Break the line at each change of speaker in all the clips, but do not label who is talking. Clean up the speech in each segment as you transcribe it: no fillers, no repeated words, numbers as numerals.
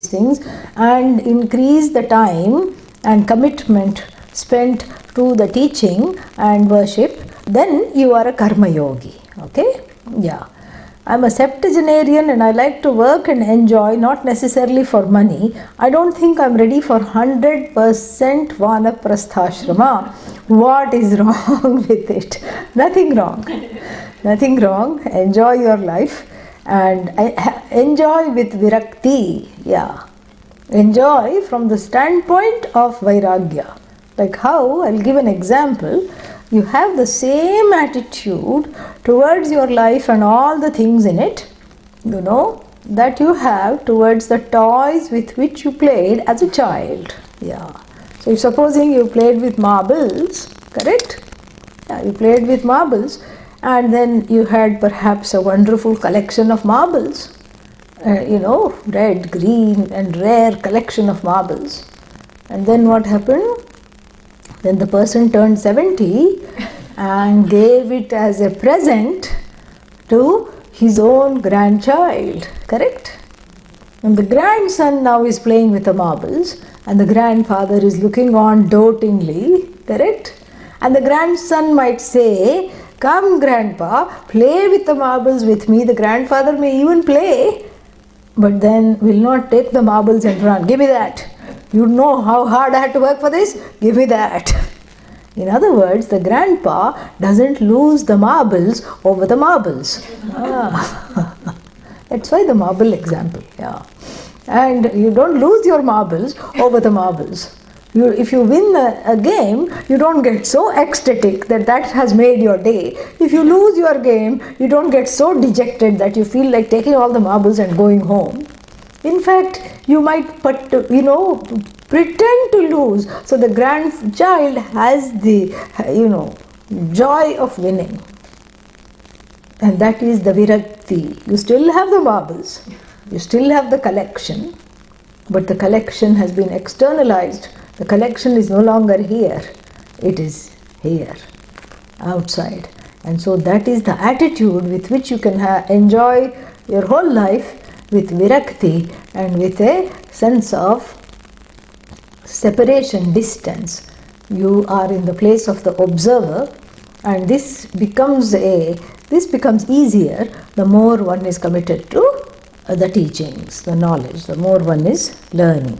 things and increase the time and commitment spent to the teaching and worship, then you are a Karma Yogi. Okay? Yeah. I'm a septuagenarian and I like to work and enjoy, not necessarily for money. I don't think I'm ready for 100% Vanaprastha. What is wrong with it? Nothing wrong. Nothing wrong. Enjoy your life and enjoy with virakti. Yeah. Enjoy from the standpoint of vairagya. Like how? I'll give an example. You have the same attitude towards your life and all the things in it, that you have towards the toys with which you played as a child. Yeah. So if supposing you played with marbles, correct? Yeah, you played with marbles and then you had perhaps a wonderful collection of marbles. Red, green and rare collection of marbles. And then what happened? Then the person turned 70 and gave it as a present to his own grandchild, correct? And the grandson now is playing with the marbles and the grandfather is looking on dotingly, correct? And the grandson might say, "Come grandpa, play with the marbles with me." The grandfather may even play, but then will not take the marbles and run. "Give me that. You know how hard I had to work for this? Give me that." In other words, the grandpa doesn't lose the marbles over the marbles. That's why the marble example. Yeah. And you don't lose your marbles over the marbles. If you win a game, you don't get so ecstatic that has made your day. If you lose your game, you don't get so dejected that you feel like taking all the marbles and going home. In fact, you might pretend to lose. So the grandchild has the, joy of winning. And that is the virakti. You still have the marbles. You still have the collection. But the collection has been externalized. The collection is no longer here. It is here, outside. And so that is the attitude with which you can enjoy your whole life, with virakti and with a sense of separation, distance. You are in the place of the observer, and this becomes easier the more one is committed to the teachings, the knowledge, the more one is learning.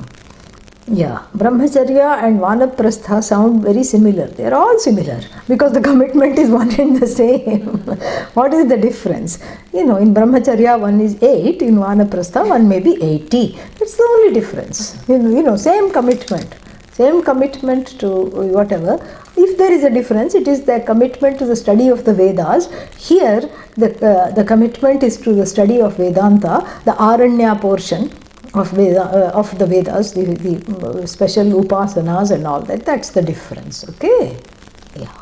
Yeah, Brahmacharya and Vanaprastha sound very similar. They are all similar because the commitment is one and the same. What is the difference? In Brahmacharya one is 8, in Vanaprastha one may be 80. That's the only difference. Same commitment. Same commitment to whatever. If there is a difference, it is the commitment to the study of the Vedas. Here, the commitment is to the study of Vedanta, the Aranya portion of the Vedas, the special upasanas and all that. That's the difference. Okay? Yeah.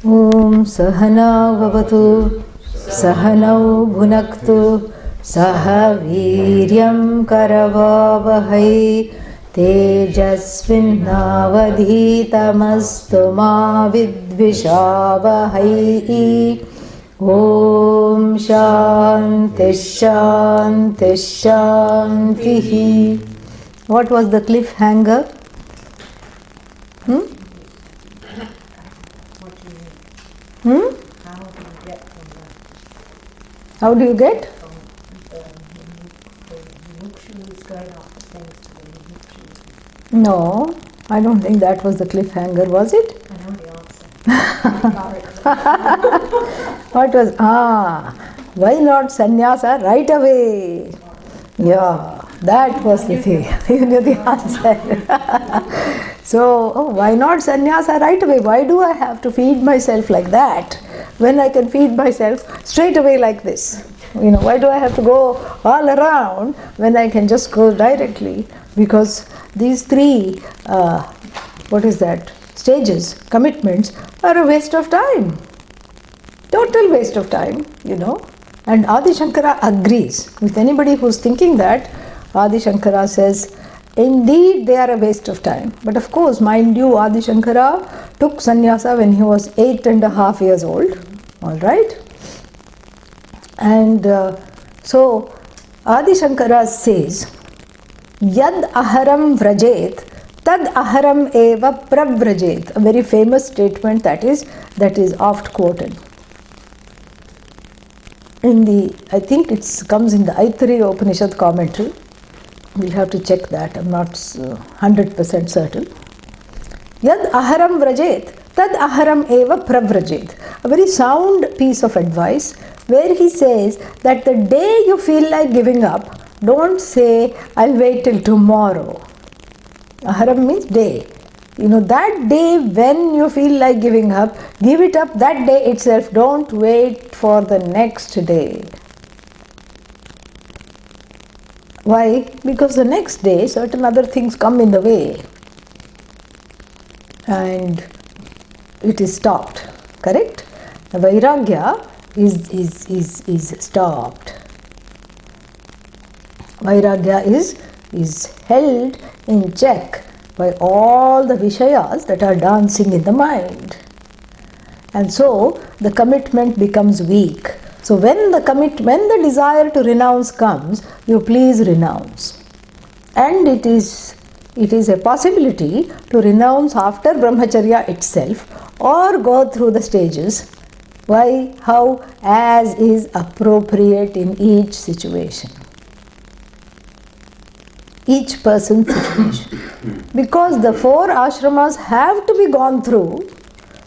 Om Sahana Vavatu Sahanau Bhunaktu Saha Viryam Karavavahai Tejasvinnavadhitamastu ma vidvishavahai. Om Shanti Shanti Shanti. What was the cliffhanger? How do you get? No, I don't think that was the cliffhanger, was it?
I know the answer.
What was, why not sannyasa right away? Yeah, that was the thing. You knew the answer. So, why not sannyasa right away? Why do I have to feed myself like that when I can feed myself straight away like this? Why do I have to go all around when I can just go directly? Because these three, stages, commitments, are a waste of time. Total waste of time, And Adi Shankara agrees with anybody who's thinking that. Adi Shankara says, indeed they are a waste of time. But of course, mind you, Adi Shankara took sannyasa when he was 8.5 years old. All right. And so Adi Shankara says, Yad aharam vrajet, tad aharam eva pravrajet. A very famous statement that is oft quoted. I think it comes in the Untitled Upanishad commentary. We'll have to check that. I'm not 100% certain. Yad aharam vrajet, tad aharam eva pravrajet. A very sound piece of advice where he says that the day you feel like giving up, don't say, I'll wait till tomorrow. Aharam means day. That day when you feel like giving up, give it up that day itself. Don't wait for the next day. Why? Because the next day certain other things come in the way and it is stopped. Correct? The Vairagya is stopped. Vairagya is held in check by all the Vishayas that are dancing in the mind. And so the commitment becomes weak. So when the desire to renounce comes, you please renounce. And it is a possibility to renounce after brahmacharya itself or go through the stages. Why? How? As is appropriate in each situation. Each person's situation. Because the 4 ashramas have to be gone through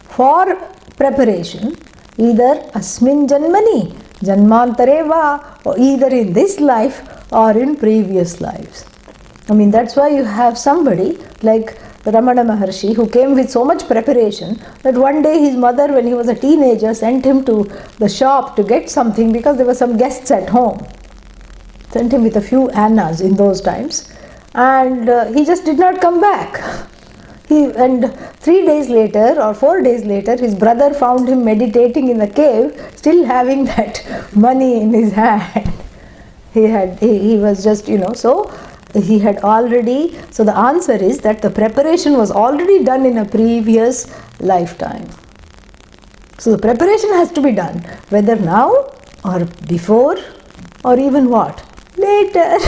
for preparation, either asmin janmani, janmantare va, or either in this life or in previous lives. That's why you have somebody like Ramana Maharshi who came with so much preparation that one day his mother, when he was a teenager, sent him to the shop to get something because there were some guests at home. Sent him with a few annas in those times, and he just did not come back. And 3 days later or 4 days later, his brother found him meditating in the cave, still having that money in his hand. He was just, so he had already, so the answer is that the preparation was already done in a previous lifetime. So the preparation has to be done, whether now or before or even what? Later,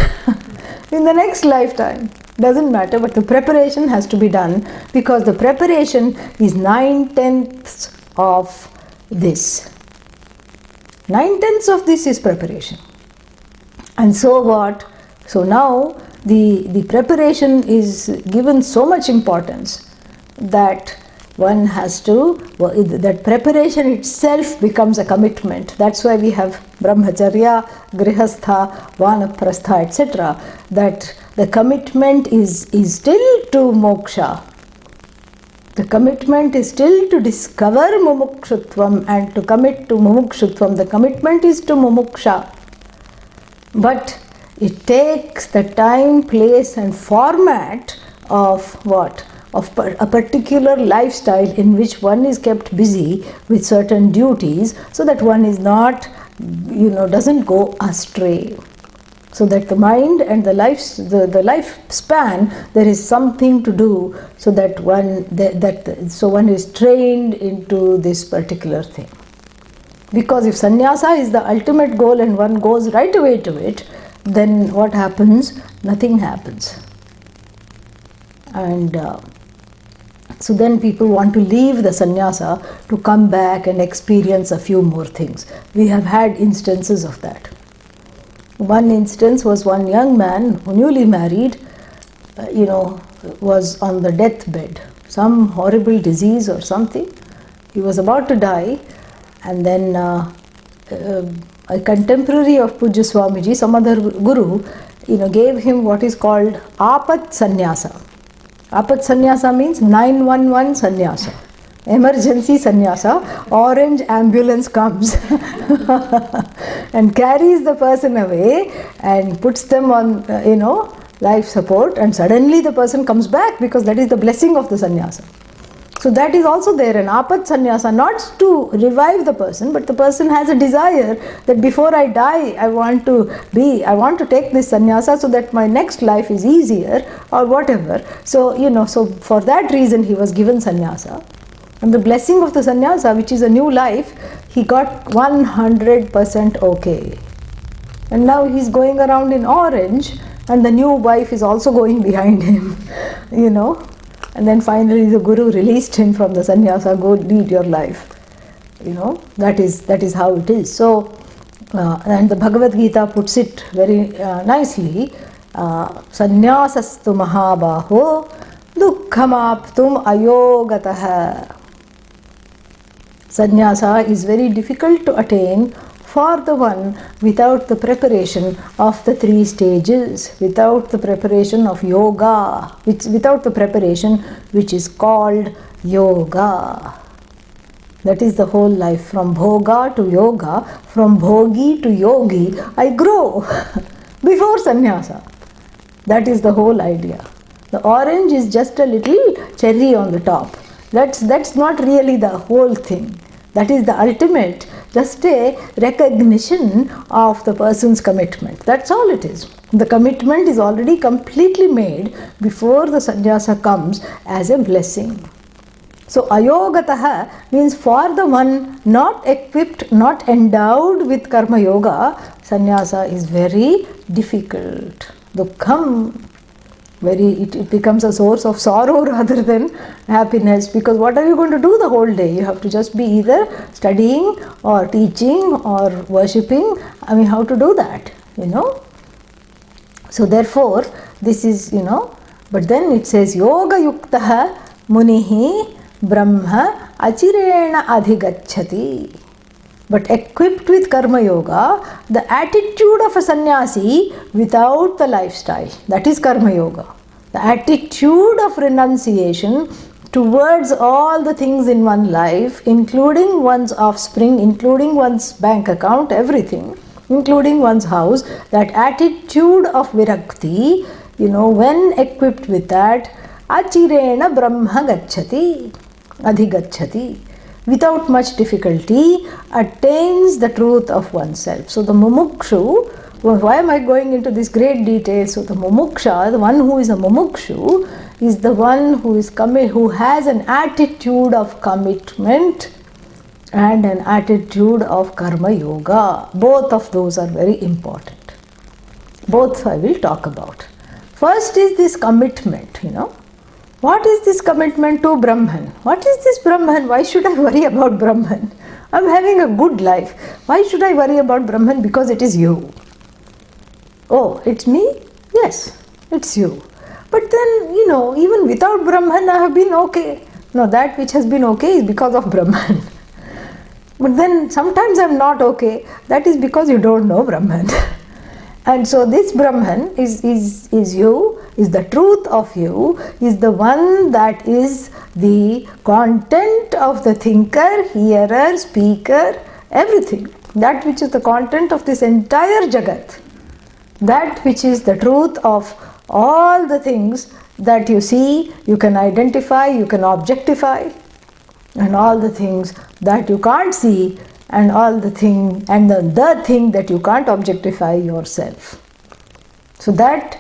in the next lifetime. Doesn't matter, but the preparation has to be done because the preparation is 9/10 of this. 9/10 of this is preparation. And so what? So now the preparation is given so much importance that one has to, that preparation itself becomes a commitment. That's why we have brahmacharya, grihastha, vanaprastha, etc. That the commitment is still to moksha. The commitment is still to discover mumukshutvam and to commit to mumukshutvam. The commitment is to mumuksha. But it takes the time, place and format of what? Of a particular lifestyle in which one is kept busy with certain duties so that one is not, doesn't go astray. So that the mind and the lifespan, there is something to do so that one is trained into this particular thing. Because if sannyasa is the ultimate goal and one goes right away to it, then what happens? Nothing happens. And so then people want to leave the sannyasa to come back and experience a few more things. We have had instances of that. One instance was one young man who newly married, was on the deathbed, some horrible disease or something. He was about to die, and then a contemporary of Pujya Swamiji, some other guru, gave him what is called Apat Sannyasa. Apat Sannyasa means 911 Sannyasa. Emergency Sannyasa. Orange ambulance comes and carries the person away and puts them on, life support, and suddenly the person comes back because that is the blessing of the sannyasa. So that is also there, an apat sannyasa, not to revive the person, but the person has a desire that before I die, I want to take this sannyasa so that my next life is easier or whatever. So, so for that reason he was given sannyasa. And the blessing of the sannyasa, which is a new life, he got 100% okay. And now he's going around in orange, and the new wife is also going behind him, And then finally the Guru released him from the sannyasa, go lead your life. That is how it is. So, and the Bhagavad Gita puts it very nicely, Sannyasastu mahabaho dukkhamaptum ayogataha. Sannyasa is very difficult to attain for the one without the preparation of the 3 stages, without the preparation of yoga, without the preparation which is called yoga. That is the whole life. From bhoga to yoga, from bhogi to yogi, I grow before sannyasa. That is the whole idea. The orange is just a little cherry on the top. That's not really the whole thing. That is the ultimate, just a recognition of the person's commitment. That's all it is. The commitment is already completely made before the sannyasa comes as a blessing. So ayogataha means for the one not equipped, not endowed with karma yoga, sannyasa is very difficult. Dukkham, it becomes a source of sorrow rather than happiness, because what are you going to do the whole day? You have to just be either studying or teaching or worshipping. How to do that, So therefore, this is, but then it says, yoga yuktaha munihi brahma achirena adhigacchati. But equipped with karma yoga, the attitude of a sannyasi without the lifestyle, that is karma yoga. The attitude of renunciation towards all the things in one life, including one's offspring, including one's bank account, everything, including one's house, that attitude of virakti, when equipped with that, achirena brahma gacchati, adhigacchati, without much difficulty, attains the truth of oneself. So the mumukshu, why am I going into this great detail? So the mumuksha, the one who is a mumukshu, is the one who has an attitude of commitment and an attitude of karma yoga. Both of those are very important. Both I will talk about. First is this commitment, What is this commitment to Brahman? What is this Brahman? Why should I worry about Brahman? I'm having a good life. Why should I worry about Brahman? Because it is you. Oh, it's me? Yes, it's you. But then, even without Brahman, I have been okay. No, that which has been okay is because of Brahman. But then sometimes I'm not okay. That is because you don't know Brahman. And so this Brahman is you, is the truth of you, is the one that is the content of the thinker, hearer, speaker, everything. That which is the content of this entire Jagat. That which is the truth of all the things that you see, you can identify, you can objectify, and all the things that you can't see, and all the thing, and the thing that you can't objectify yourself. So that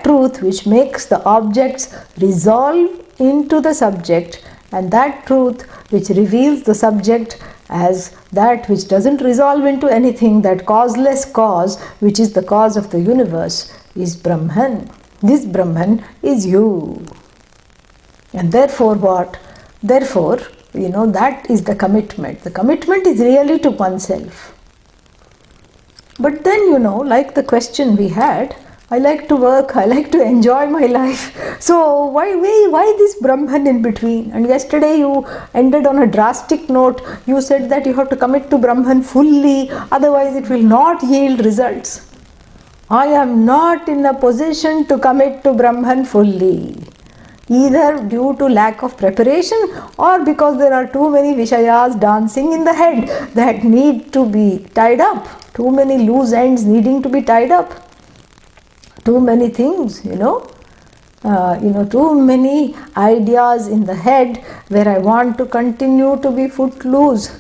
truth which makes the objects resolve into the subject, and that truth which reveals the subject as that which doesn't resolve into anything, that causeless cause which is the cause of the universe, is Brahman. This Brahman is you. And therefore what? Therefore, that is the commitment. The commitment is really to oneself. But then, like the question we had, I like to work, I like to enjoy my life. So why this Brahman in between? And yesterday you ended on a drastic note. You said that you have to commit to Brahman fully, otherwise it will not yield results. I am not in a position to commit to Brahman fully, either due to lack of preparation or because there are too many Vishayas dancing in the head that need to be tied up, too many loose ends needing to be tied up, too many things, Too many ideas in the head where I want to continue to be footloose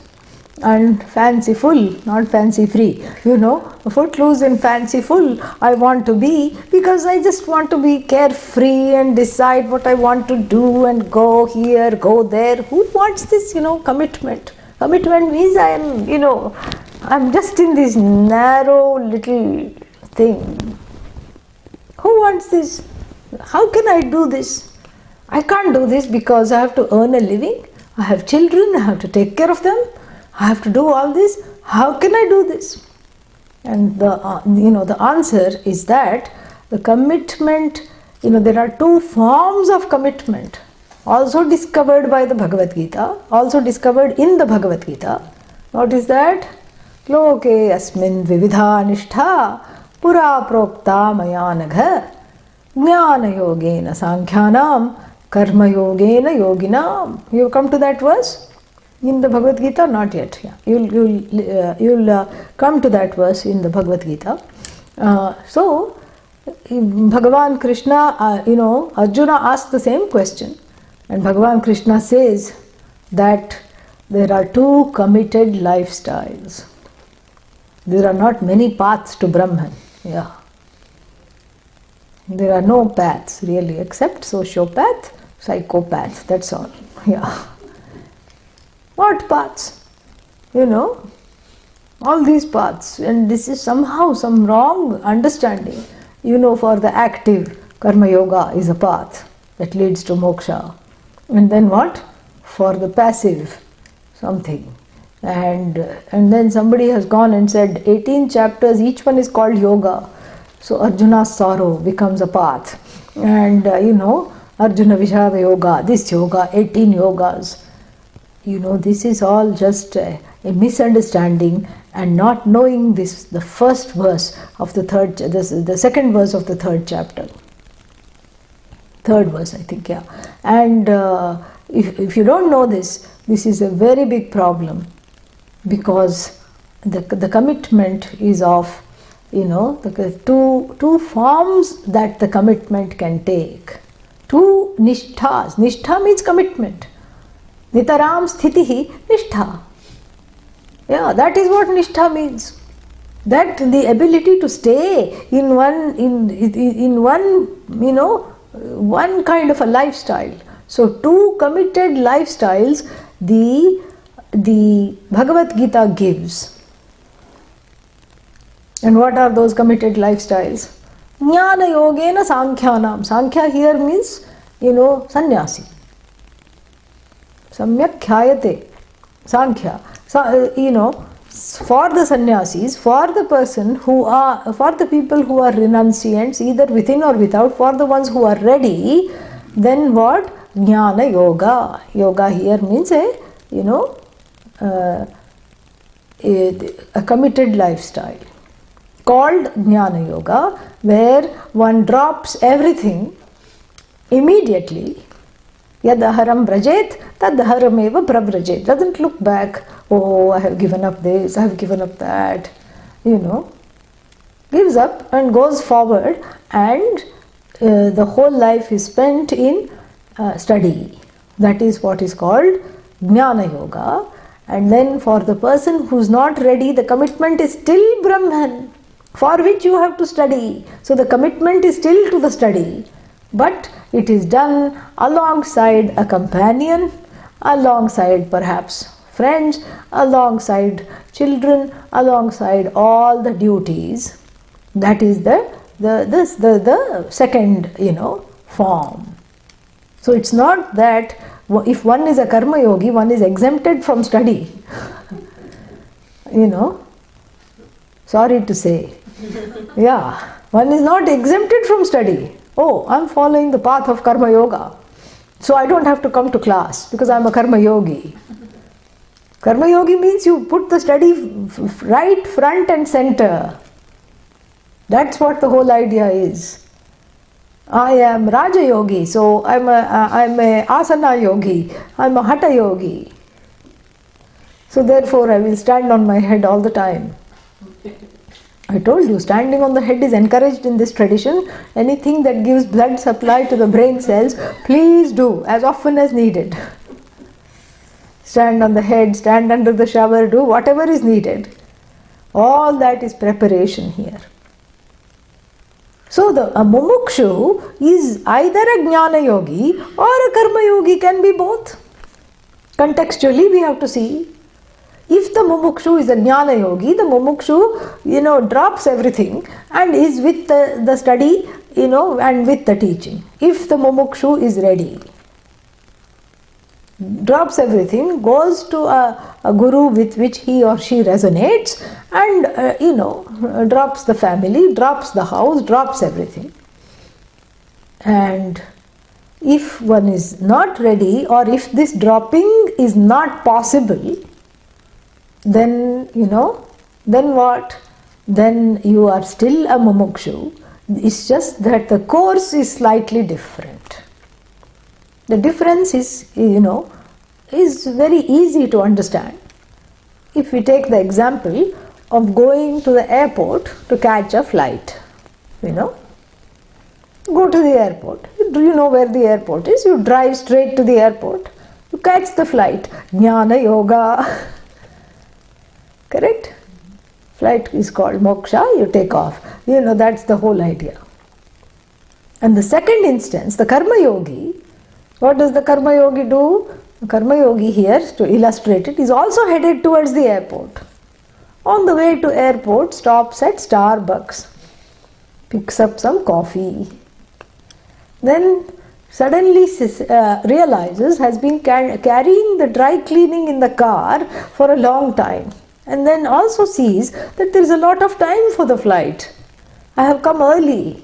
and fanciful, not fancy free, footloose and fanciful I want to be, because I just want to be carefree and decide what I want to do and go here, go there. Who wants this, commitment? Commitment means I'm just in this narrow little thing. Who wants this? How can I do this? I can't do this because I have to earn a living. I have children, I have to take care of them. I have to do all this. How can I do this? And the answer is that the commitment, there are two forms of commitment, also discovered by the Bhagavad Gita, also discovered in the Bhagavad Gita. What is that? Loke asmin vividha nishtha pura prokta maya nagha jnana yogena sankhyanam karma yogena yoginam. You have come to that verse? In the Bhagavad Gita? Not yet. Yeah. You'll come to that verse in the Bhagavad Gita. So, Bhagavan Krishna, Arjuna asked the same question. And Bhagavan Krishna says that there are two committed lifestyles. There are not many paths to Brahman. Yeah. There are no paths really except sociopath, psychopath. That's all. Yeah. What paths? All these paths. And this is somehow some wrong understanding. For the active, Karma Yoga is a path that leads to moksha. And then what? For the passive, something. And then somebody has gone and said 18 chapters, each one is called yoga. So Arjuna's sorrow becomes a path. And Arjuna Vishada Yoga, this yoga, 18 yogas. This is all just a misunderstanding and not knowing this, the first verse of the second verse of the third chapter. Third verse, I think, yeah. And if you don't know this is a very big problem, because the commitment is of, the two forms that the commitment can take. Two nishthas. Nishtha means commitment. Nitaram sthitihi nishtha. Yeah, that is what nishtha means. That the ability to stay in one kind of a lifestyle. So two committed lifestyles the Bhagavad Gita gives. And what are those committed lifestyles? Jnana yogena sankhyanam. Sankhya here means, sannyasi. Samyak khyayate. Sankhya. So, for the sannyasis, for the people who are renunciants, either within or without, for the ones who are ready, then what? Jnana yoga. Yoga here means a committed lifestyle called Jnana Yoga, where one drops everything immediately. Yadaharam brajet, tadaharam eva pravrajet. Doesn't look back, oh, I have given up this, I have given up that. Gives up and goes forward, and the whole life is spent in study. That is what is called Jnana Yoga. And then for the person who's not ready, the commitment is still Brahman, for which you have to study. So the commitment is still to the study, but it is done alongside a companion, alongside perhaps friends, alongside children, alongside all the duties. That is the second, form. So it's not that if one is a Karma Yogi, one is exempted from study. Sorry to say. Yeah, one is not exempted from study. Oh, I'm following the path of Karma Yoga, so I don't have to come to class because I'm a Karma Yogi. Karma Yogi means you put the study right front and center. That's what the whole idea is. I am Raja Yogi, so I'm a Asana Yogi, I'm a Hatha Yogi. So therefore I will stand on my head all the time. I told you, standing on the head is encouraged in this tradition. Anything that gives blood supply to the brain cells, please do as often as needed. Stand on the head, stand under the shower, do whatever is needed. All that is preparation here. So a mumukshu is either a jnana yogi or a karma yogi, can be both. Contextually we have to see. If the mumukshu is a jnana yogi, the mumukshu, drops everything and is with the study, and with the teaching. If the mumukshu is ready, drops everything, goes to a guru with which he or she resonates, and drops the family, drops the house, drops everything. And if one is not ready, or if this dropping is not possible, then then what? Then you are still a mumukshu. It's just that the course is slightly different. The difference is, is very easy to understand. If we take the example of going to the airport to catch a flight, go to the airport. Do you know where the airport is? You drive straight to the airport. You catch the flight. Jnana yoga. Correct? Flight is called moksha. You take off. That's the whole idea. And the second instance, the karma yogi, what does the karma yogi do? The karma yogi here, to illustrate it, is also headed towards the airport. On the way to airport, stops at Starbucks, picks up some coffee. Then suddenly realizes has been carrying the dry cleaning in the car for a long time. And then also sees that there is a lot of time for the flight. I have come early.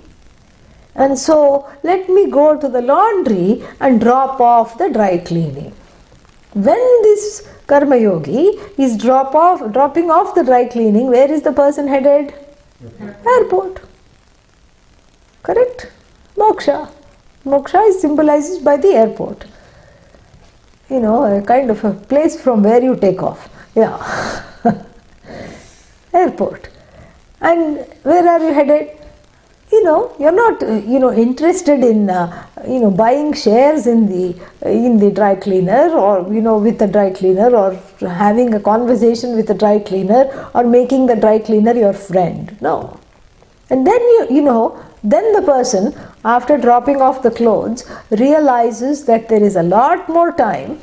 And so let me go to the laundry and drop off the dry cleaning. When this karma yogi is dropping off the dry cleaning, where is the person headed? Airport. Correct? Moksha. Moksha is symbolized by the airport. A kind of a place from where you take off. Yeah. Airport. And where are you headed? You're not, interested in, buying shares in the dry cleaner, or, with the dry cleaner, or having a conversation with the dry cleaner, or making the dry cleaner your friend. No. And then then the person, after dropping off the clothes, realizes that there is a lot more time,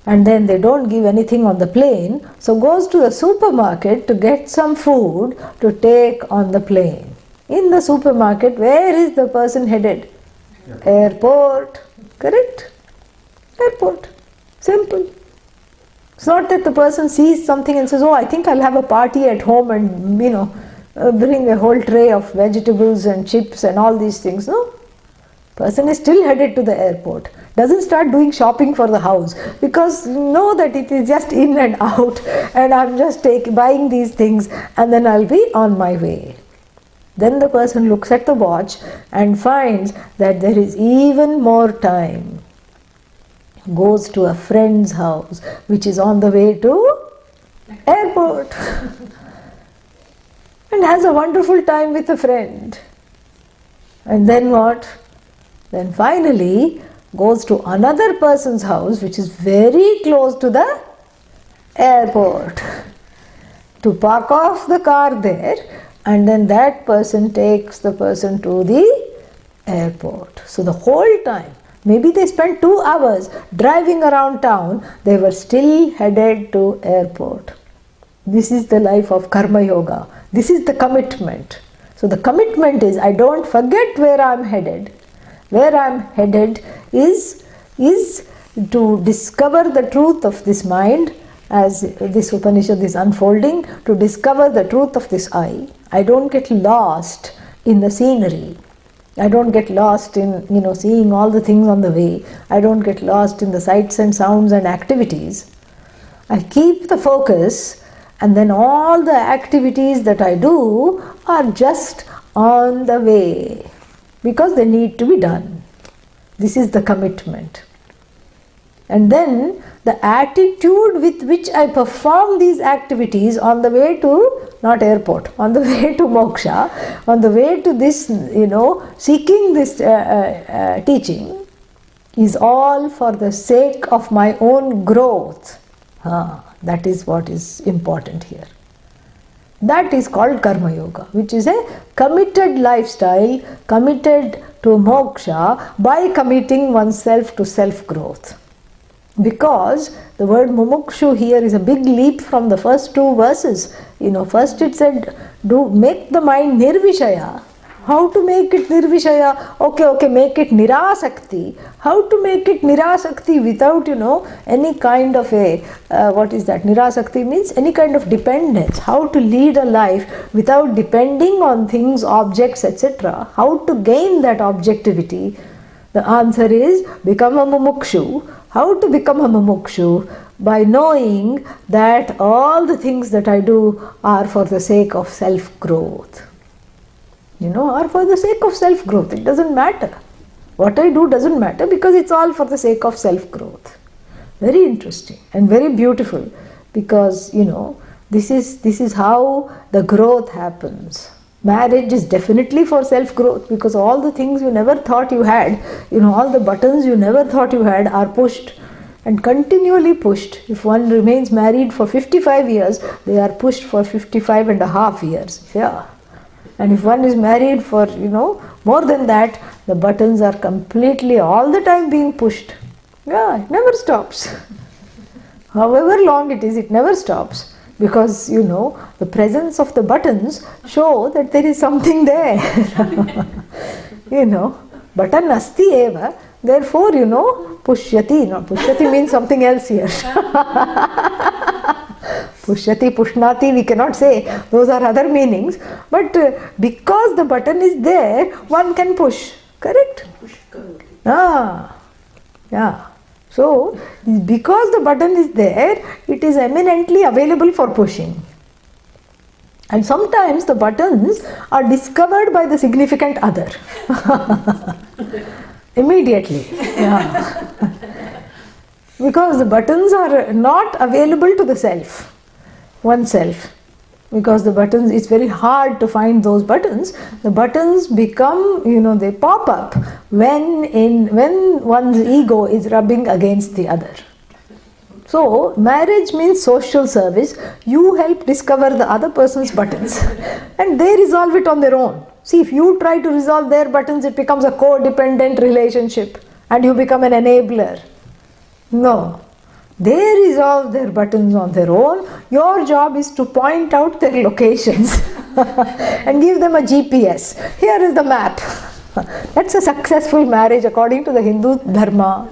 and then they don't give anything on the plane, so goes to the supermarket to get some food to take on the plane. In the supermarket, where is the person headed? Airport. Correct? Airport. Simple. It's not that the person sees something and says, I think I'll have a party at home and, bring a whole tray of vegetables and chips and all these things. No. Person is still headed to the airport. Doesn't start doing shopping for the house, because know that it is just in and out, and I'm just buying these things and then I'll be on my way. Then the person looks at the watch and finds that there is even more time. Goes to a friend's house, which is on the way to airport. And has a wonderful time with a friend. And then what? Then finally goes to another person's house, which is very close to the airport, to park off the car there, and then that person takes the person to the airport. So the whole time, maybe they spent 2 hours driving around town, they were still headed to airport. This is the life of Karma Yoga. This is the commitment. So the commitment is, I don't forget where I'm headed. Where I'm headed is to discover the truth of this mind, as this Upanishad is unfolding, to discover the truth of this I. I don't get lost in the scenery. I don't get lost in, seeing all the things on the way. I don't get lost in the sights and sounds and activities. I keep the focus, and then all the activities that I do are just on the way, because they need to be done. This is the commitment. And then the attitude with which I perform these activities on the way to, not airport, on the way to moksha, on the way to this, seeking this teaching, is all for the sake of my own growth. That is what is important here. That is called Karma Yoga, which is a committed lifestyle, committed to moksha by committing oneself to self-growth. Because the word mumukshu here is a big leap from the first two verses. First it said, make the mind nirvishaya. How to make it nirvishaya? Okay, make it nirasakti. How to make it nirasakti without, any kind of a, what is that? Nirasakti means any kind of dependence. How to lead a life without depending on things, objects, etc. How to gain that objectivity? The answer is, become a mumukshu. How to become a mumukshu? By knowing that all the things that I do are for the sake of self-growth. Or for the sake of self-growth. It doesn't matter. What I do doesn't matter because it's all for the sake of self-growth. Very interesting and very beautiful because, this is how the growth happens. Marriage is definitely for self-growth because all the things you never thought you had, all the buttons you never thought you had are pushed and continually pushed. If one remains married for 55 years, they are pushed for 55 and a half years. Yeah. And if one is married for, more than that, the buttons are completely all the time being pushed. Yeah, it never stops. However long it is, it never stops. Because, the presence of the buttons show that there is something there. Button asti eva. Therefore, pushyati. No, pushyati means something else here. Pushyati, pushnati, we cannot say. Those are other meanings. But because the button is there, one can push. Correct? Yeah. So, because the button is there, it is eminently available for pushing. And sometimes the buttons are discovered by the significant other. Immediately. Yeah. Because the buttons are not available to the self. Oneself, because the buttons, it's very hard to find those buttons. The buttons become, they pop up when one's ego is rubbing against the other. So, marriage means social service. You help discover the other person's buttons and they resolve it on their own. See, if you try to resolve their buttons, it becomes a codependent relationship and you become an enabler. No. They resolve their buttons on their own. Your job is to point out their locations and give them a GPS. Here is the map. That's a successful marriage according to the Hindu Dharma.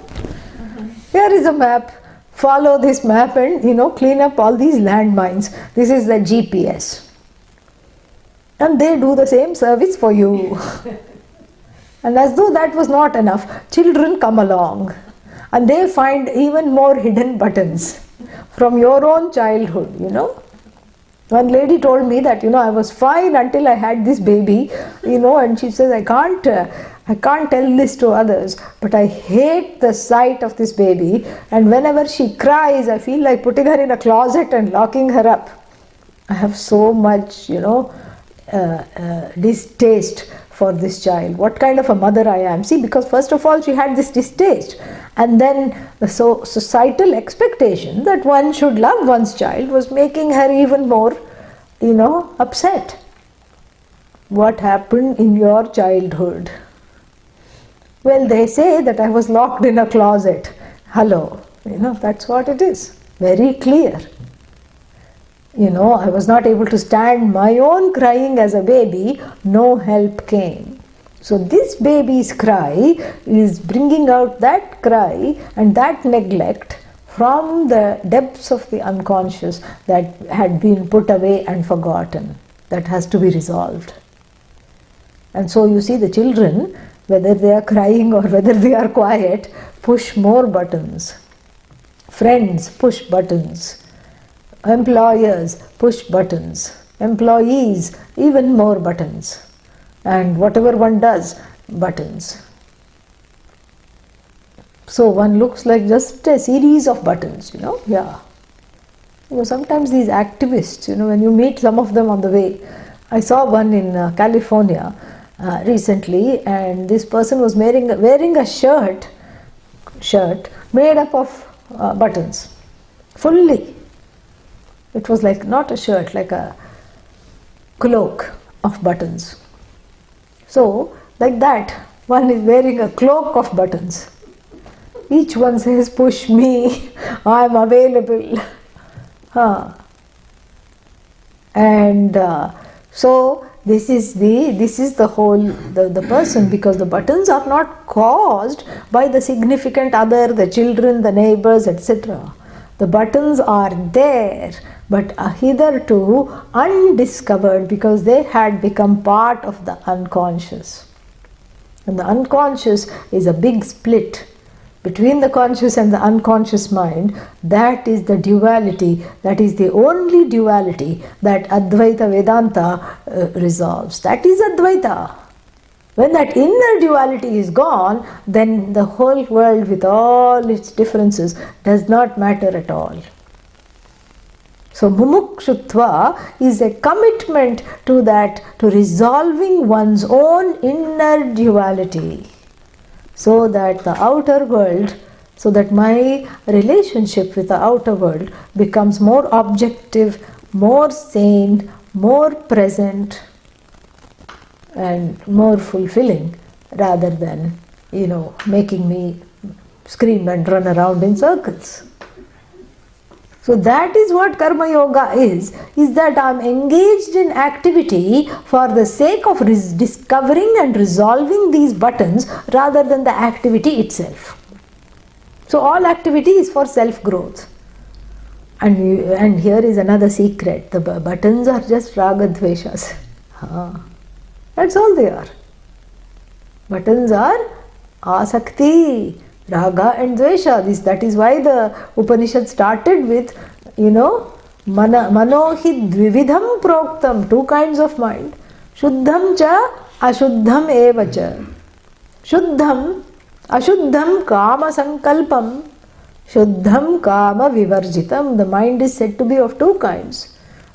Here is a map. Follow this map and, clean up all these landmines. This is the GPS. And they do the same service for you. And as though that was not enough, children come along. And they find even more hidden buttons from your own childhood, One lady told me that, I was fine until I had this baby, and she says, I can't tell this to others, but I hate the sight of this baby. And whenever she cries, I feel like putting her in a closet and locking her up. I have so much, distaste for this child. What kind of a mother I am. See, because first of all, she had this distaste. And then the societal expectation that one should love one's child was making her even more, upset. What happened in your childhood? Well, they say that I was locked in a closet. Hello. That's what it is. Very clear. I was not able to stand my own crying as a baby. No help came. So this baby's cry is bringing out that cry and that neglect from the depths of the unconscious that had been put away and forgotten. That has to be resolved. And so you see the children, whether they are crying or whether they are quiet, push more buttons. Friends push buttons. Employers push buttons. Employees even more buttons. And whatever one does, buttons. So one looks like just a series of buttons, yeah. Sometimes these activists, when you meet some of them on the way. I saw one in California recently, and this person was wearing a shirt made up of buttons, fully. It was like not a shirt, like a cloak of buttons. So, like that, one is wearing a cloak of buttons. Each one says, push me, I am available. And so this is the whole the person, because the buttons are not caused by the significant other, the children, the neighbors, etc. The buttons are there, but hitherto undiscovered, because they had become part of the unconscious. And the unconscious is a big split between the conscious and the unconscious mind. That is the duality, that is the only duality that Advaita Vedanta resolves. That is Advaita. When that inner duality is gone, then the whole world with all its differences does not matter at all. So mumukshutva is a commitment to that, to resolving one's own inner duality, so that the outer world, so that my relationship with the outer world becomes more objective, more sane, more present, and more fulfilling, rather than, making me scream and run around in circles. So that is what Karma Yoga is that I am engaged in activity for the sake of discovering and resolving these buttons, rather than the activity itself. So all activity is for self-growth. And here is another secret. The buttons are just raga dveshas. That's all they are. Buttons are asakti, raga and dvesha. That is why the Upanishad started with, manohi dvividham proktam, two kinds of mind. Shuddham cha, ashuddham eva cha. Shuddham, ashuddham kama sankalpam, shuddham kama vivarjitam. The mind is said to be of two kinds.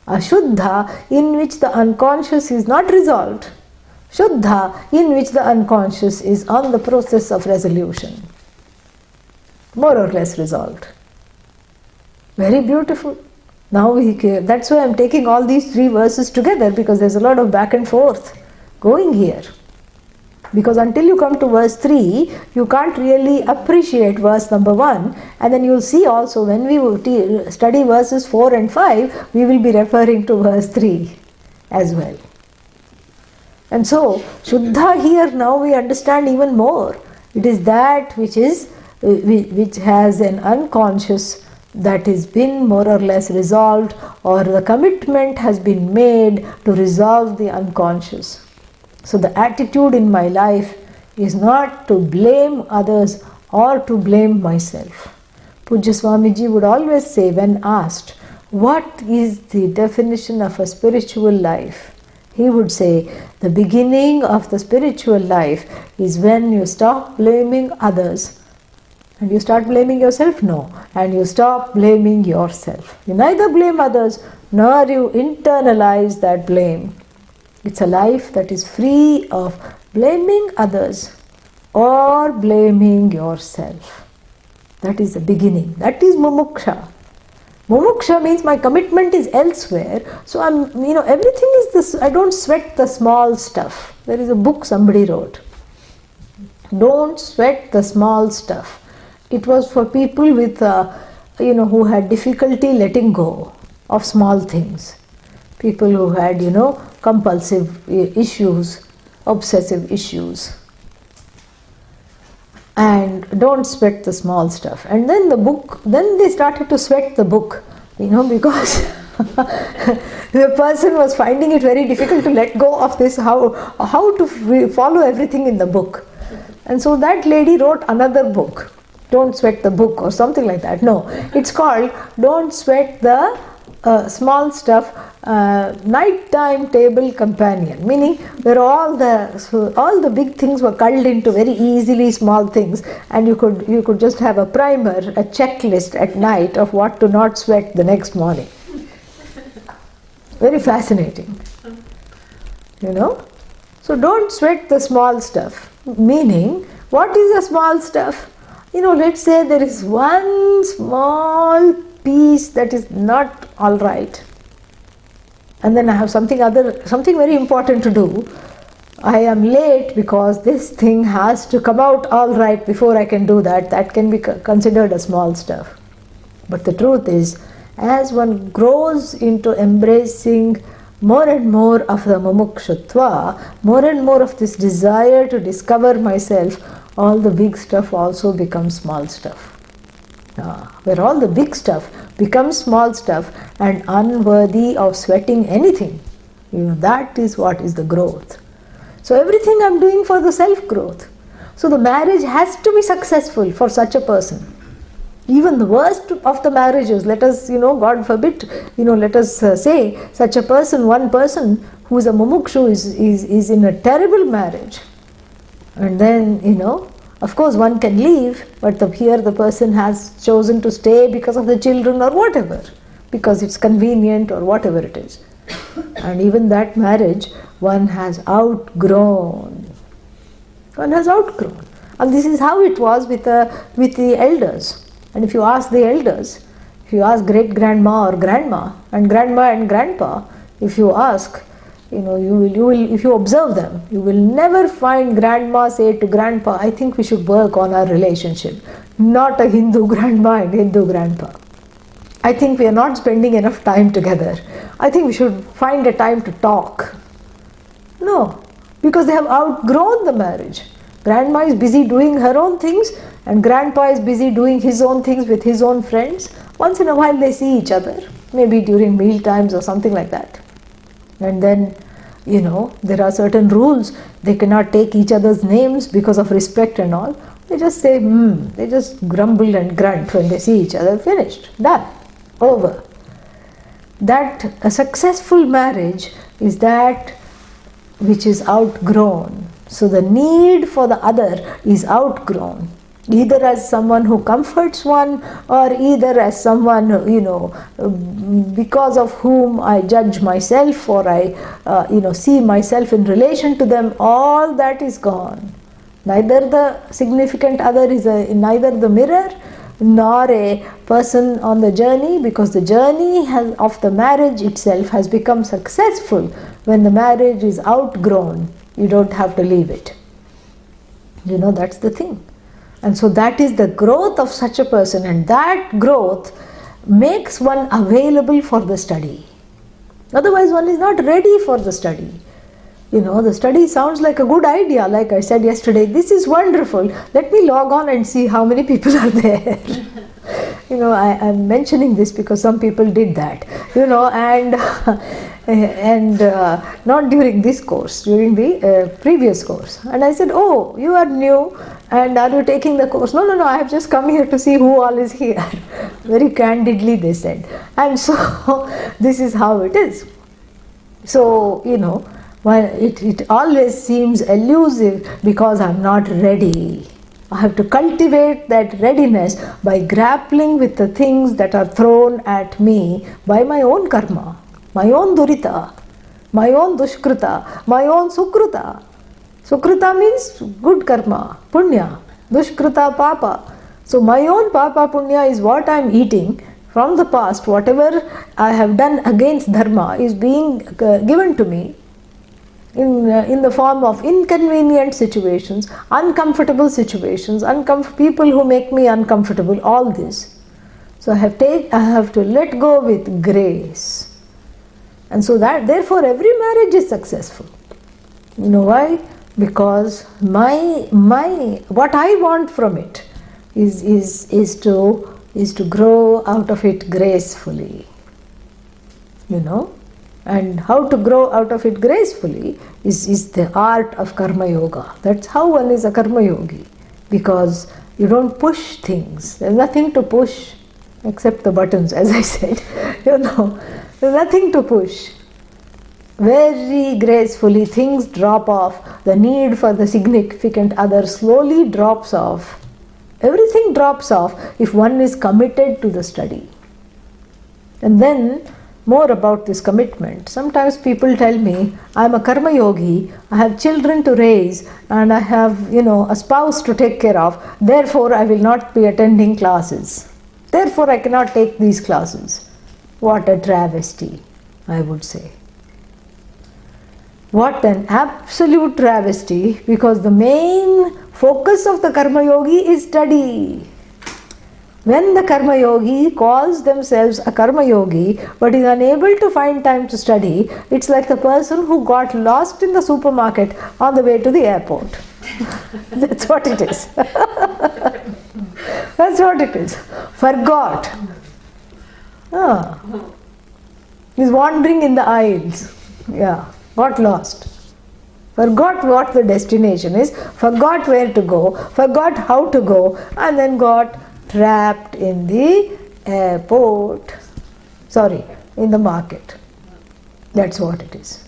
Ashuddha, in which the unconscious is not resolved. Shuddha, in which the unconscious is on the process of resolution. More or less resolved. Very beautiful. Now that's why I am taking all these three verses together, because there's a lot of back and forth going here. Because until you come to verse 3, you can't really appreciate verse number 1, and then you'll see also when we study verses 4 and 5, we will be referring to verse 3 as well. And so, Shuddha here now we understand even more. It is that which has an unconscious that has been more or less resolved, or the commitment has been made to resolve the unconscious. So the attitude in my life is not to blame others or to blame myself. Pujya Swamiji would always say, when asked, what is the definition of a spiritual life? He would say, the beginning of the spiritual life is when you stop blaming others and you start blaming yourself. No, and you stop blaming yourself. You neither blame others nor you internalize that blame. It's a life that is free of blaming others or blaming yourself. That is the beginning. That is mumuksha. Mumuksha means my commitment is elsewhere. So everything is this. I don't sweat the small stuff. There is a book somebody wrote. Don't sweat the small stuff. It was for people with, who had difficulty letting go of small things. People who had, compulsive issues, obsessive issues. And don't sweat the small stuff. And then then they started to sweat the book, because the person was finding it very difficult to let go of this, how to follow everything in the book. And so that lady wrote another book, Don't Sweat the Book or something like that. No, it's called Don't Sweat the small stuff, nighttime table companion, meaning where all the big things were culled into very easily small things, and you could just have a primer, a checklist at night of what to not sweat the next morning. Very fascinating, you know. So don't sweat the small stuff. Meaning, what is the small stuff? You know, let's say there is one small piece that is not all right, and then I have something very important to do. I am late because this thing has to come out all right before I can do that. That can be considered a small stuff. But the truth is, as one grows into embracing more and more of the mumukshutva, more and more of this desire to discover myself, all the big stuff also becomes small stuff. Where all the big stuff becomes small stuff and unworthy of sweating anything. You know, that is what is the growth. So everything I'm doing for the self-growth. So the marriage has to be successful for such a person. Even the worst of the marriages, let us, God forbid, let us say such a person, one person who is a mumukshu is in a terrible marriage. And then, of course one can leave, but here the person has chosen to stay because of the children or whatever, because it's convenient or whatever it is. And even that marriage, one has outgrown. One has outgrown. And this is how it was with the elders. And if you ask the elders, if you ask great-grandma or grandma and grandpa, if you ask, you will, if you observe them, you will never find grandma say to grandpa, I think we should work on our relationship. Not a Hindu grandma and Hindu grandpa. I think we are not spending enough time together. I think we should find a time to talk. No, because they have outgrown the marriage. Grandma is busy doing her own things and grandpa is busy doing his own things with his own friends. Once in a while they see each other, maybe during meal times or something like that. And then, there are certain rules. They cannot take each other's names because of respect and all. They just say, they just grumble and grunt when they see each other. Finished, done, over. That a successful marriage is that which is outgrown. So the need for the other is outgrown, either as someone who comforts one or either as someone, because of whom I judge myself or I, see myself in relation to them. All that is gone. Neither the significant other is neither the mirror nor a person on the journey, because the journey of the marriage itself has become successful when the marriage is outgrown. You don't have to leave it. That's the thing. And so that is the growth of such a person, and that growth makes one available for the study. Otherwise one is not ready for the study. The study sounds like a good idea. Like I said yesterday, this is wonderful. Let me log on and see how many people are there. I'm mentioning this because some people did that, and not during this course, during the previous course. And I said, oh, you are new and are you taking the course? No, I have just come here to see who all is here. Very candidly they said. And so this is how it is. So, while it always seems elusive because I'm not ready. I have to cultivate that readiness by grappling with the things that are thrown at me by my own karma, my own durita, my own dushkrita, my own sukruta. Sukruta means good karma, punya, dushkrita papa. So my own papa punya is what I am eating from the past. Whatever I have done against dharma is being given to me in the form of inconvenient situations, uncomfortable situations, people who make me uncomfortable, all this. So I have to let go with grace. And so that, therefore, every marriage is successful. You know why? Because what I want from it is to grow out of it gracefully. And how to grow out of it gracefully is the art of Karma Yoga. That's how one is a Karma Yogi. Because you don't push things. There's nothing to push. except the buttons, as I said. There's nothing to push. Very gracefully things drop off. The need for the significant other slowly drops off. Everything drops off if one is committed to the study. And then, more about this commitment. Sometimes people tell me, I'm a Karma Yogi, I have children to raise, and I have, a spouse to take care of. Therefore, I will not be attending classes. Therefore, I cannot take these classes. What a travesty, I would say. What an absolute travesty, because the main focus of the Karma Yogi is study. When the Karma Yogi calls themselves a Karma Yogi but is unable to find time to study, it's like the person who got lost in the supermarket on the way to the airport. That's what it is. That's what it is. Forgot. He's wandering in the aisles. Yeah. Got lost. Forgot what the destination is, forgot where to go, forgot how to go, and then got trapped in the airport. In the market. That's what it is.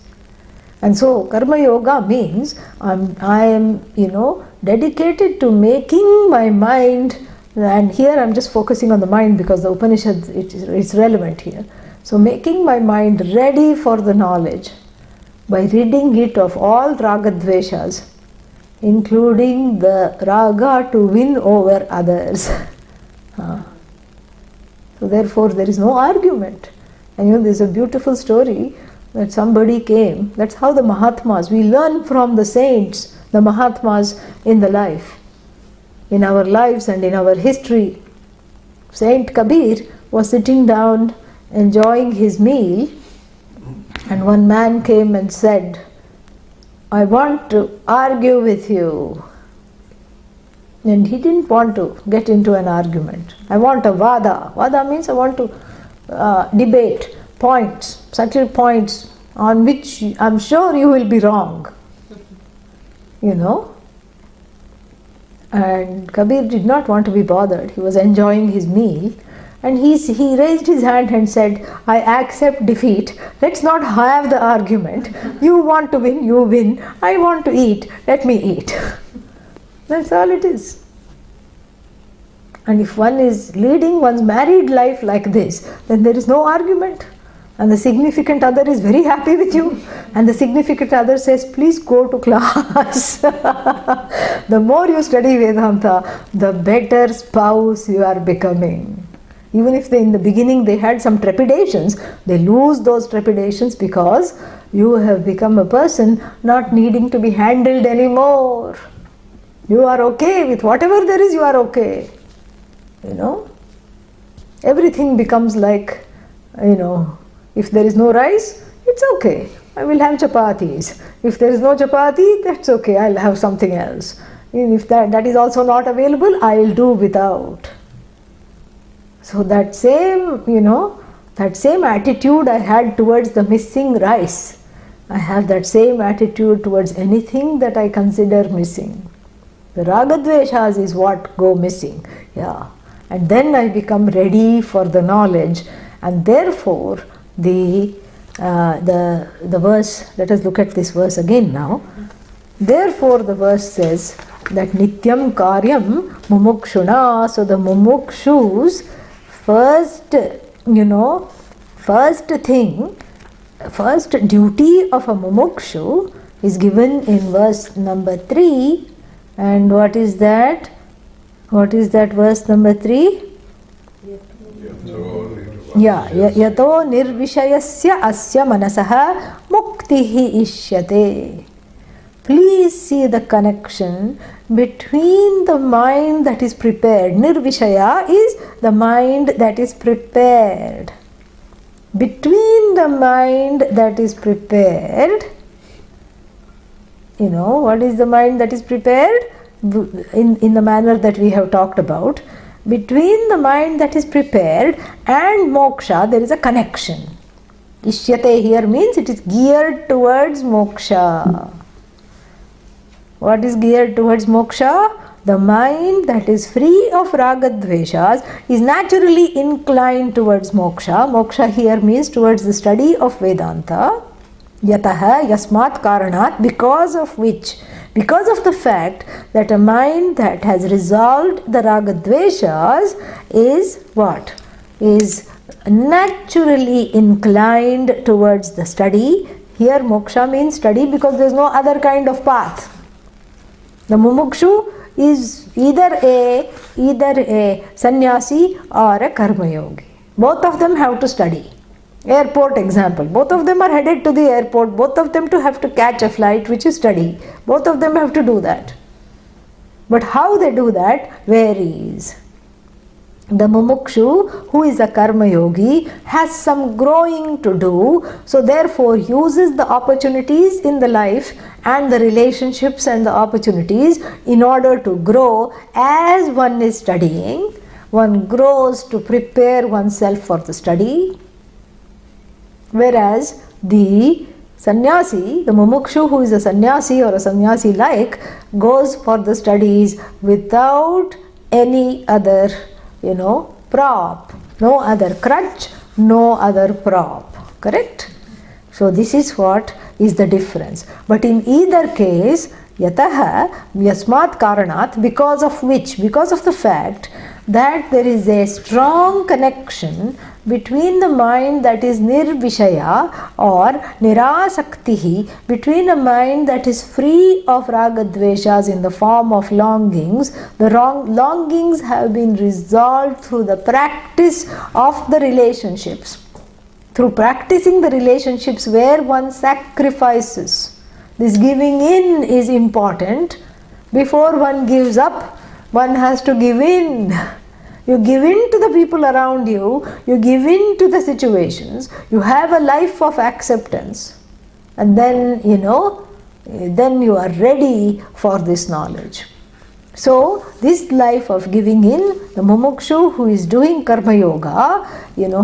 And so Karma Yoga means I am, dedicated to making my mind, and here I'm just focusing on the mind because the Upanishad is relevant here. So making my mind ready for the knowledge by ridding it of all ragadveshas, including the raga to win over others. So therefore there is no argument. And there's a beautiful story that somebody came. That's how the Mahatmas, we learn from the saints, the Mahatmas in the life, in our lives and in our history. Saint Kabir was sitting down enjoying his meal, and one man came and said, I want to argue with you. And he didn't want to get into an argument. I want a vada. Vada means I want to debate points, subtle points on which I'm sure you will be wrong. And Kabir did not want to be bothered. He was enjoying his meal. And he raised his hand and said, I accept defeat. Let's not have the argument. You want to win, you win. I want to eat, let me eat. That's all it is. And if one is leading one's married life like this, then there is no argument. And the significant other is very happy with you. And the significant other says, please go to class. The more you study Vedanta, the better spouse you are becoming. Even if in the beginning they had some trepidations, they lose those trepidations because you have become a person not needing to be handled anymore. You are okay with whatever there is, you are okay. Everything becomes like, if there is no rice, it's okay. I will have chapatis. If there is no chapati, that's okay. I'll have something else. If that is also not available, I'll do without. So that same attitude I had towards the missing rice, I have that same attitude towards anything that I consider missing. The ragadveshas is what go missing. Yeah. And then I become ready for the knowledge. And therefore, the verse, let us look at this verse again now. Therefore, the verse says that Nityam Karyam Mumukshuna. So the Mumukshus, first duty of a mumukshu is given in verse number 3. And what is that? What is that verse number 3? Yato nirvishayasya asya manasaha muktihi ishyate. Please see the connection between the mind that is prepared. Nirvishaya is the mind that is prepared. Between the mind that is prepared, what is the mind that is prepared? In the manner that we have talked about. Between the mind that is prepared and moksha, there is a connection. Ishyate here means it is geared towards moksha. What is geared towards moksha? the mind that is free of raga dveshas is naturally inclined towards moksha. Moksha here means towards the study of Vedanta. Yataha yasmat karanat, because of which, because of the fact that a mind that has resolved the raga dveshas is what? Is naturally inclined towards the study. Here moksha means study because there is no other kind of path. The mumukshu is either a sannyasi or a karma yogi. Both of them have to study. Airport example, both of them are headed to the airport, both of them to have to catch a flight, which is study. Both of them have to do that. But how they do that varies. The mumukshu, who is a karma yogi, has some growing to do, so therefore uses the opportunities in the life and the relationships and the opportunities in order to grow. As one is studying, one grows to prepare oneself for the study. Whereas the sannyasi, the mumukshu who is a sannyasi or a sannyasi like, goes for the studies without any other prop, no other crutch, no other prop. Correct? So this is what is the difference. But in either case, yataha yasmat karanat, because of which, because of the fact that there is a strong connection between the mind that is nirvishaya or nirasaktihi, between a mind that is free of raga dveshas in the form of longings. The longings have been resolved through the practice of the relationships. Through practicing the relationships where one sacrifices. This giving in is important. Before one gives up, one has to give in. You give in to the people around you, you give in to the situations, you have a life of acceptance, and then then you are ready for this knowledge. So this life of giving in, the mumukshu who is doing karma yoga,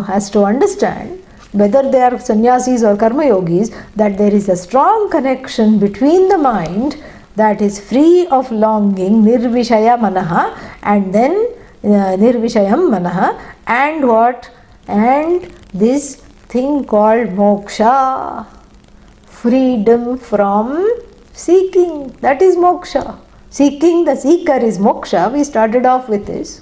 has to understand, whether they are sannyasis or karma yogis, that there is a strong connection between the mind that is free of longing, nirvishaya manaha, and then nirvishayam manaha, and what? And this thing called moksha, freedom from seeking. That is moksha. Seeking the seeker is moksha. We started off with this.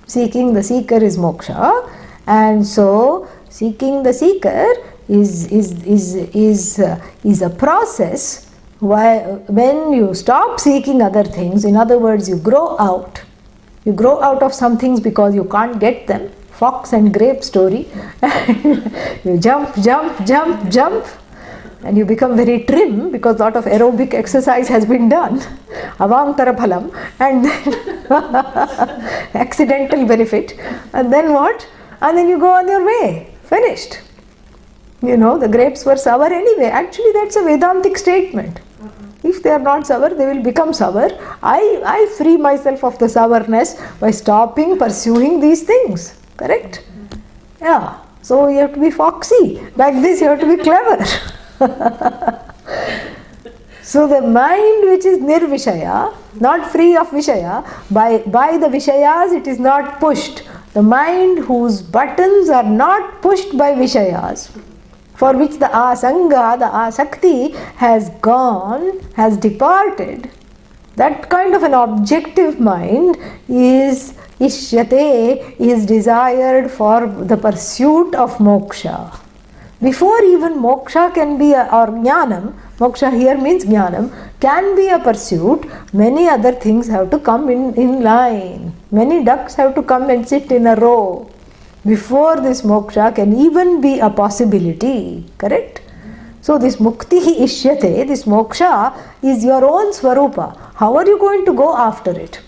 Seeking the seeker is moksha, and so seeking the seeker is a process. When you stop seeking other things, in other words, you grow out. You grow out of some things because you can't get them. Fox and grape story. You jump, and you become very trim because a lot of aerobic exercise has been done. Avantara phalam, and then accidental benefit. And then what? And then you go on your way. Finished. The grapes were sour anyway. Actually, that's a Vedantic statement. If they are not sour, they will become sour. I free myself of the sourness by stopping pursuing these things. Correct? Yeah. So you have to be foxy. Like this, you have to be clever. So the mind which is nirvishaya, not free of vishaya, by the vishayas it is not pushed. The mind whose buttons are not pushed by vishayas, for which the asanga, the asakti has gone, has departed, that kind of an objective mind is ishyate, is desired for the pursuit of moksha. Before even moksha can be or jnanam, moksha here means jnanam, can be a pursuit, many other things have to come in line. Many ducks have to come and sit in a row before this moksha can even be a possibility. Correct? So this muktihi ishyate, this moksha is your own swarupa. How are you going to go after it?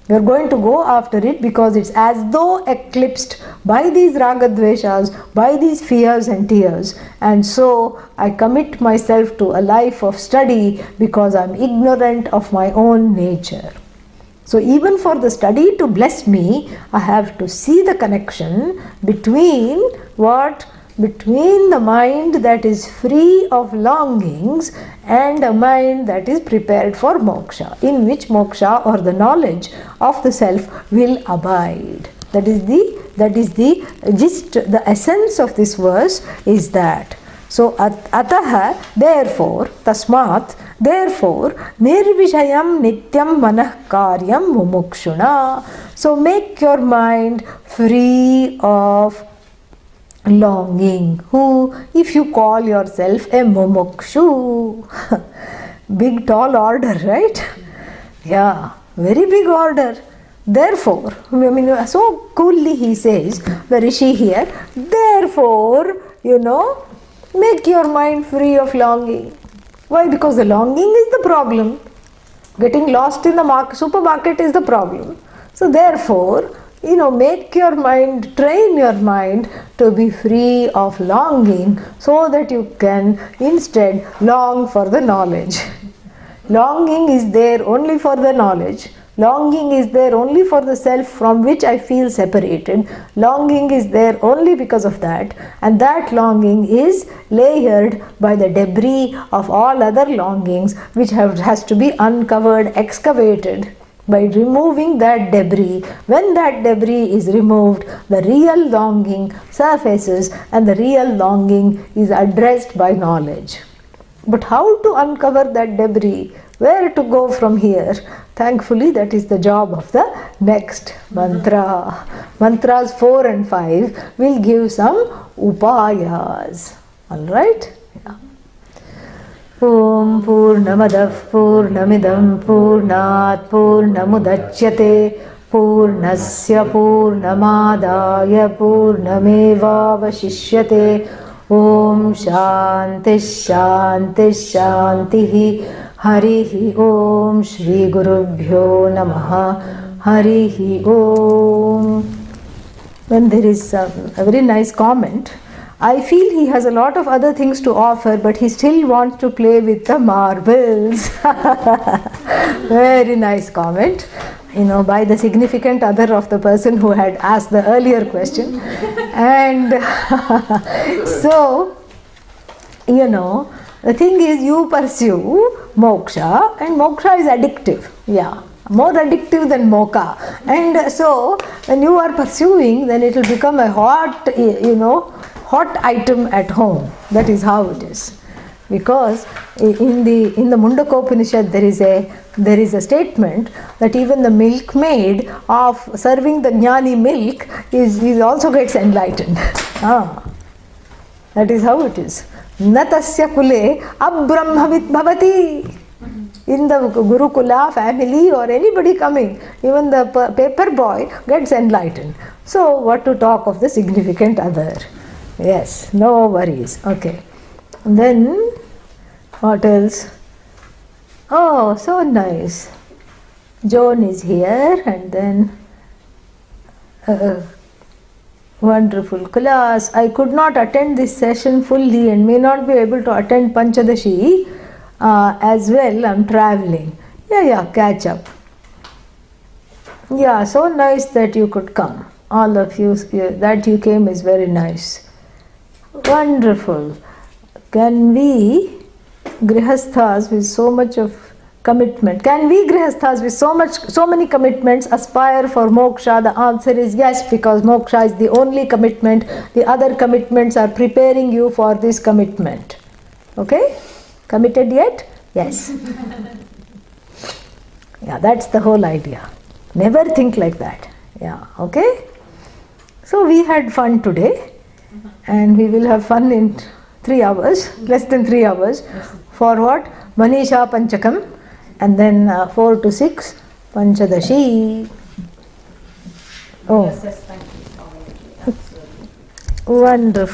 You are going to go after it because it's as though eclipsed by these ragadveshas, by these fears and tears. And so I commit myself to a life of study because I'm ignorant of my own nature. So even for the study to bless me, I have to see the connection between what? between the mind that is free of longings and a mind that is prepared for moksha, in which moksha or the knowledge of the self will abide. That is the gist, the essence of this verse is that. So ataha, therefore, tasmat, therefore, nirvishayam nityam manah karyam mumukshuna. So make your mind free of longing. Who, if you call yourself a mumukshu, big tall order, right? Yeah, very big order. Therefore, so coolly he says, the rishi here, therefore, make your mind free of longing. Why? Because the longing is the problem. Getting lost in the supermarket is the problem. So therefore, make your mind, train your mind to be free of longing so that you can instead long for the knowledge. Longing is there only for the knowledge. Longing is there only for the self from which I feel separated. Longing is there only because of that. And that longing is layered by the debris of all other longings, which has to be uncovered, excavated. By removing that debris, when that debris is removed, the real longing surfaces and the real longing is addressed by knowledge. But how to uncover that debris? Where to go from here? Thankfully, that is the job of the next mantra. Mantras 4 and 5 will give some upayas. Alright? Yeah. Om Purnamadah Purnamidam Purnat Purnamudachyate Purnasya Purnamadaya Purnameva Vashishyate. Om Shanti Shanti Shanti. Harihi Om Shri Gurubhyo Namaha. Harihi Om. When there is a very nice comment, I feel he has a lot of other things to offer, but he still wants to play with the marbles. Very nice comment, by the significant other of the person who had asked the earlier question. And so, the thing is, you pursue moksha, and moksha is addictive. Yeah, more addictive than moksha. And so, when you are pursuing, then it will become a hot, hot item at home. That is how it is. Because in the Mundaka Upanishad there is a statement that even the milkmaid of serving the jnani milk is also gets enlightened. That is how it is. Natasya kule abrahmavit bhavati. In the Gurukula family or anybody coming, even the paper boy gets enlightened. So what to talk of the significant other? Yes, no worries. Okay. Then, what else? Oh, so nice. Joan is here, and then wonderful class. I could not attend this session fully and may not be able to attend Panchadashi as well. I'm traveling. Yeah, catch up. Yeah, so nice that you could come. All of you, that you came is very nice. Wonderful. Can we grihasthas with so much of commitment, can we grihasthas with so many commitments aspire for moksha? The answer is yes, because moksha is the only commitment. The other commitments are preparing you for this commitment. Okay? Committed yet? Yes. Yeah, that's the whole idea. Never think like that. Yeah, okay? So we had fun today, and we will have fun in 3 hours, less than 3 hours. For what? Manisha Panchakam, and then 4 to 6 Panchadashi. Oh, wonderful.